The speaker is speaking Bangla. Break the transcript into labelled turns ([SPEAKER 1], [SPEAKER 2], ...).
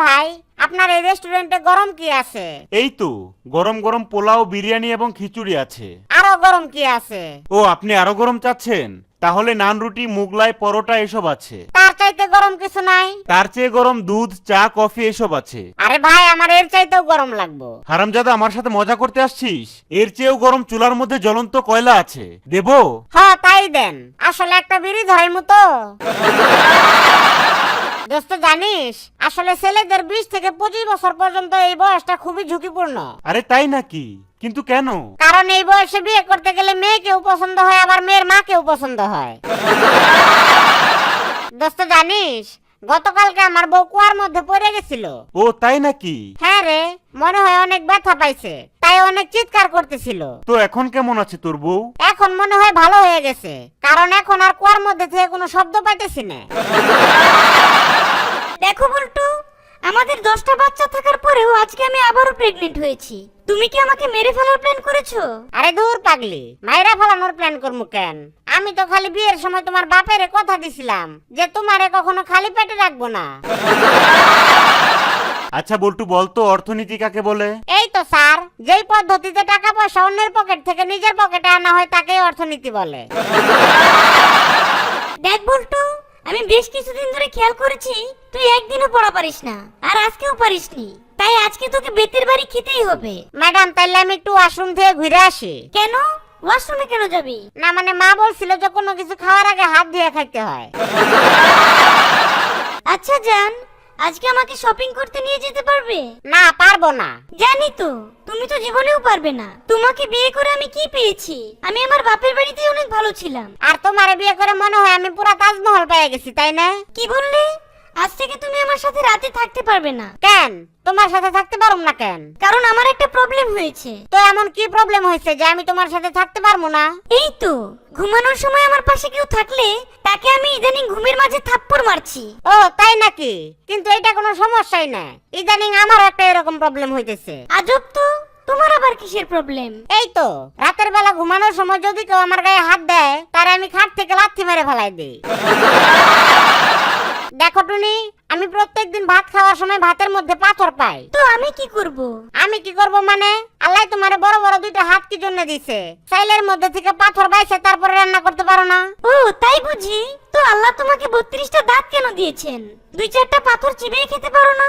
[SPEAKER 1] ভাই, আপনার এই রেস্টুরেন্টে গরম কি আছে?
[SPEAKER 2] এই তো গরম গরম পোলাও, বিরিয়ানি এবং খিচুড়ি আছে।
[SPEAKER 1] আরো গরম কি আছে?
[SPEAKER 2] ও, আপনি আরো গরম চাচ্ছেন? তাহলে নান, রুটি, মুগলাই, পরোটা এসব আছে।
[SPEAKER 1] তার চাইতে গরম কিছু নাই?
[SPEAKER 2] তার চেয়ে গরম দুধ, চা, কফি এসব আছে।
[SPEAKER 1] আরে ভাই, আমার এর চাইতেও গরম লাগবো।
[SPEAKER 2] হারামজাদা, আমার সাথে মজা করতে আসছিস? এর চেয়েও গরম চুলার মধ্যে জ্বলন্ত কয়লা আছে, দেবো?
[SPEAKER 1] হ্যাঁ, তাই দেন। আসলে একটা বিড়ি ধরাই মতো। দোস্ত, জানিস আসলে ছেলেদের 20 থেকে 25 বছর পর্যন্ত এই বয়সটা খুবই ঝুঁকিপূর্ণ।
[SPEAKER 2] আরে তাই নাকি? কিন্তু কেন?
[SPEAKER 1] কারণ এই বয়সে বিয়ে করতে গেলে মেয়েকেও পছন্দ হয়, আবার মেয়ের মাকেও পছন্দ হয়। দোস্ত, জানিস গতকালকে আমার বউ কুয়ার মধ্যে পড়ে গেছিল।
[SPEAKER 2] ও তাই নাকি?
[SPEAKER 1] হ্যাঁ রে, মনে হয় অনেক ব্যথা পাইছে, তাই অনেক চিৎকার করতেছিল।
[SPEAKER 2] তো এখন কেমন আছে তোর বউ?
[SPEAKER 1] এখন মনে হয় ভালো হয়ে গেছে, কারণ এখন আর কুয়ার মধ্যে থেকে কোনো শব্দ পাইতেছি না।
[SPEAKER 3] দেখো বল্টু, আমাদের 10টা বাচ্চা থাকার পরেও আজকে আমি আবারও প্রেগনেন্ট হয়েছি। তুমি কি আমাকে মেরে ফেলার প্ল্যান করেছো?
[SPEAKER 1] আরে দূর পাগলি, মাইরা ফেলানোর প্ল্যান করবো কেন? আমি তো খালি বিয়ের সময় তোমার বাপেরে কথা দিছিলাম যে তোমারে কখনো খালি পেটে রাখবো না।
[SPEAKER 2] আচ্ছা বল্টু, বলতো অর্থনীতি কাকে বলে?
[SPEAKER 1] এই তো স্যার, যেই পদ্ধতিতে টাকা পয়সা অন্যের পকেট থেকে নিজের পকেটে আনা হয় তাকেই অর্থনীতি বলে।
[SPEAKER 3] দেখ বল্টু, আমি বেশ কিছুদিন ধরে খেয়াল করেছি তুই একদিনও পড়া পারিস না, আর আজকেও পারিসনি। তাই আজকে তোকে বেতের বাড়ি খেতেই হবে।
[SPEAKER 1] ম্যাডাম, তাইলে আমি একটু ওয়াশরুম থেকে ঘুরে আসি।
[SPEAKER 3] কেন? ওয়াশরুমে কেন যাবি?
[SPEAKER 1] না মানে মা বলছিল যে কোনো কিছু খাওয়ার আগে হাত ধুয়ে খাইতে হয়।
[SPEAKER 3] আচ্ছা জান, আজকে আমাকে শপিং করতে নিয়ে যেতে পারবে?
[SPEAKER 1] না, পারবো না।
[SPEAKER 3] জানি তো, তুমি তো জীবনেও পারবে না। তোমাকে বিয়ে করে আমি কি পেয়েছি? আমি আমার বাপের বাড়িতে অনেক ভালো ছিলাম।
[SPEAKER 1] আর তোমারে বিয়ে করে মনে হয় আমি পুরো তাজমহল পেয়ে গেছি, তাই না?
[SPEAKER 3] কি বললে? আজ থেকে তুমি আমার সাথে রাতে থাকতে পারবে না।
[SPEAKER 1] কেন? তোমার সাথে থাকতে পারুম না কেন?
[SPEAKER 3] কারণ আমার একটা প্রবলেম হয়েছে।
[SPEAKER 1] তো এমন কি প্রবলেম হয়েছে যে আমি তোমার সাথে থাকতে পারবো না?
[SPEAKER 3] এই তো, ঘুমানোর সময় আমার পাশে কেউ থাকলে তাকে আমি ইদানিং ঘুমের মাঝে থাপ্পড় মারছি।
[SPEAKER 1] ও তাই নাকি? কিন্তু এটা কোনো সমস্যাই না। ইদানিং আমার একটা এরকম প্রবলেম হইতেছে।
[SPEAKER 3] আজব তো, তোমার আবার কিসের প্রবলেম?
[SPEAKER 1] এই তো, রাতের বেলা ঘুমানোর সময় যদি কেউ আমার গায়ে হাত দেয়, তার আমি খাট থেকে লাথি মেরে ফেলাই দিই। দেখো টুনি, আমি প্রত্যেকদিন ভাত খাওয়ার সময় ভাতের মধ্যে পাথর পাই।
[SPEAKER 3] তো আমি কি করব?
[SPEAKER 1] আমি কি করব মানে? আল্লাহ তোমারে বড় বড় দুইটা হাত কি জন্য দিছে? চাইলের মধ্যে থেকে পাথর বাইছে তারপরে রান্না করতে পারো না?
[SPEAKER 3] ও তাই বুঝি? তো আল্লাহ তোমাকে 32টা দাঁত কেন দিয়েছেন? 2-4টা পাথর চিবিয়ে খেতে পারো না?